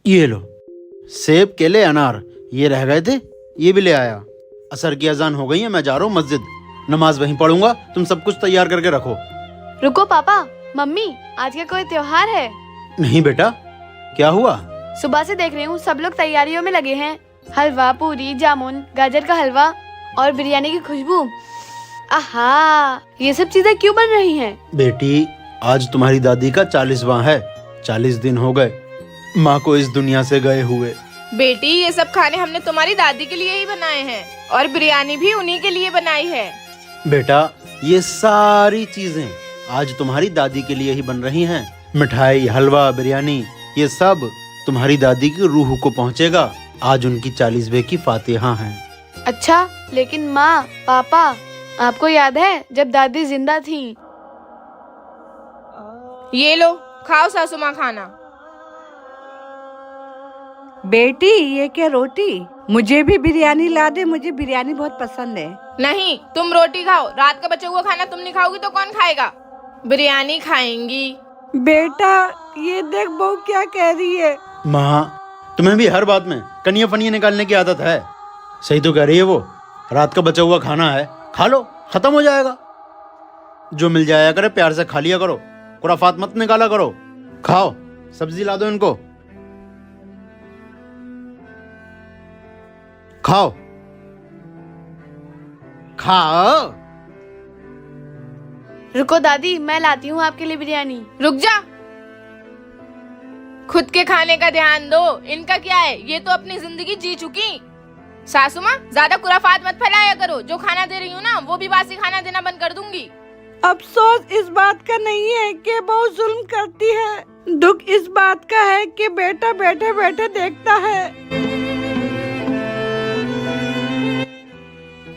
ये लो, सेब, केले, अनार ये रह गए थे, ये भी ले आया। असर की अजान हो गई है, मैं जा रहा हूँ मस्जिद, नमाज वहीं पढ़ूंगा। तुम सब कुछ तैयार करके रखो। रुको पापा, मम्मी आज क्या कोई त्योहार है? नहीं बेटा, क्या हुआ? सुबह से देख रही हूँ सब लोग तैयारियों में लगे हैं। हलवा, पूरी, जामुन, गाजर का हलवा और बिरयानी की खुशबू। आहा, ये सब चीजें क्यों बन रही हैं? बेटी, आज तुम्हारी दादी का 40वां है। 40 दिन हो गए माँ को इस दुनिया से गए हुए। बेटी, ये सब खाने हमने तुम्हारी दादी के लिए ही बनाए हैं और बिरयानी भी उन्हीं के लिए बनाई है। बेटा, ये सारी चीजें आज तुम्हारी दादी के लिए ही बन रही हैं। मिठाई, हलवा, बिरयानी ये सब तुम्हारी दादी की रूह को पहुँचेगा। आज उनकी 40वें की फातिहा है। अच्छा, लेकिन माँ, पापा, आपको याद है जब दादी जिंदा थी? ये लो, खाओ सासू माँ खाना। बेटी, ये क्या रोटी? मुझे भी बिरयानी ला दे, मुझे बिरयानी बहुत पसंद है। नहीं, तुम रोटी खाओ। रात का बचा हुआ खाना तुम नहीं खाओगी तो कौन खाएगा? बिरयानी खाएंगी। बेटा, ये देख बहू क्या कह रही है। माँ, तुम्हें भी हर बात में कनिया फनिया निकालने की आदत है। सही तो कह रही है वो। रात का बचा हुआ खाना है, खा लो, खत्म हो जाएगा। जो मिल जाया करे प्यार से खा लिया करो, खुराफात मत निकाला करो। खाओ, सब्जी ला दो इनको, खाओ खाओ। रुको दादी, मैं लाती हूँ आपके लिए बिरयानी। रुक जा, खुद के खाने का ध्यान दो। इनका क्या है, ये तो अपनी जिंदगी जी चुकी। सासू माँ, ज्यादा खुराफात मत फैलाया करो। जो खाना दे रही हूँ ना, वो भी बासी खाना देना बंद कर दूंगी। अफसोस इस बात का नहीं है कि बहू जुल्म करती है, दुख इस बात का है कि बेटा बैठे बैठे देखता है।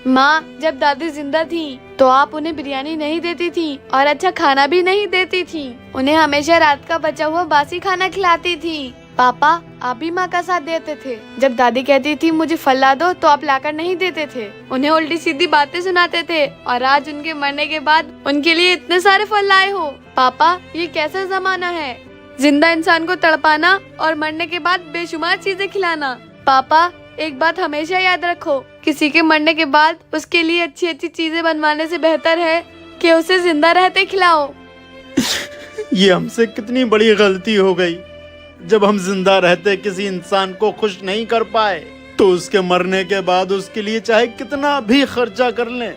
माँ, जब दादी जिंदा थी तो आप उन्हें बिरयानी नहीं देती थी और अच्छा खाना भी नहीं देती थी। उन्हें हमेशा रात का बचा हुआ बासी खाना खिलाती थी। पापा, आप भी माँ का साथ देते थे। जब दादी कहती थी मुझे फल ला दो तो आप लाकर नहीं देते थे। उन्हें उल्टी सीधी बातें सुनाते थे और आज उनके मरने के बाद उनके लिए इतने सारे फल लाए हो। पापा, ये कैसा जमाना है? जिंदा इंसान को तड़पाना और मरने के बाद बेशुमार चीजें खिलाना। पापा, एक बात हमेशा याद रखो, किसी के मरने के बाद उसके लिए अच्छी अच्छी चीजें बनवाने से बेहतर है कि उसे जिंदा रहते खिलाओ। ये हमसे कितनी बड़ी गलती हो गई। जब हम जिंदा रहते किसी इंसान को खुश नहीं कर पाए तो उसके मरने के बाद उसके लिए चाहे कितना भी खर्चा कर लें,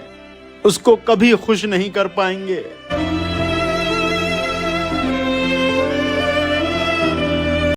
उसको कभी खुश नहीं कर पाएंगे।